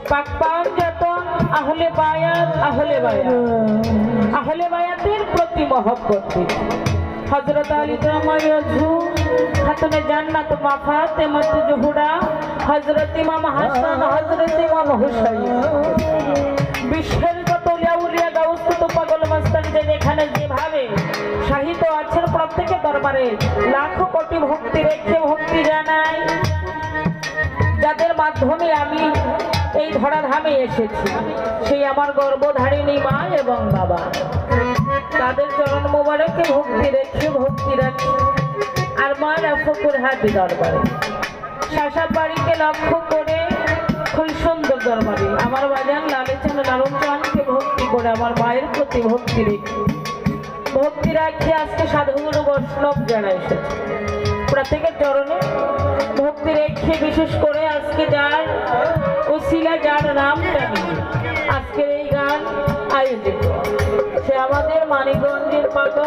পাকপান যতন আহলে বায়াত আহলে বায়াতের প্রতি মহব্বত হযরত আলী রাদিয়াল্লাহু খাতুনে জান্নাত মা ফাতেমা জোহরা হযরত ইমাম হাসান হযরত ইমাম হুসাইন বিশ্বের যত আউলিয়া গাউস তো পাগল মাস্তানি যেখানে যেভাবে সাহিত্য আছেন প্রত্যেকের দরবারে লাখো কোটি ভক্তি রেখে ভক্তি জানাই যাদের মাধ্যমে আমি এই ধরাধামে এসেছি সেই আমার গর্ভধারিণী মা এবং বাবা তাদের চরণ মোবারকে ভক্তি রেখে ভক্তি রাখি আর মায়ের ফকুর হাতি দরবারে শাসাব বাড়িকে লক্ষ্য করে খুব সুন্দর দরবারে আমার বাজান লালেচান লালন চানকে ভক্তি করে আমার মায়ের প্রতি ভক্তি রাখি আজকে সাধুগুরু বৈষ্ণব যারা এসেছে প্রত্যেকের চরণে ভক্তি রেখে বিশেষ করে আজকে যার ওসিলা যার নামটা নিয়ে আজকের এই গান আয়োজিত সে আমাদের মানিকগঞ্জের পাগল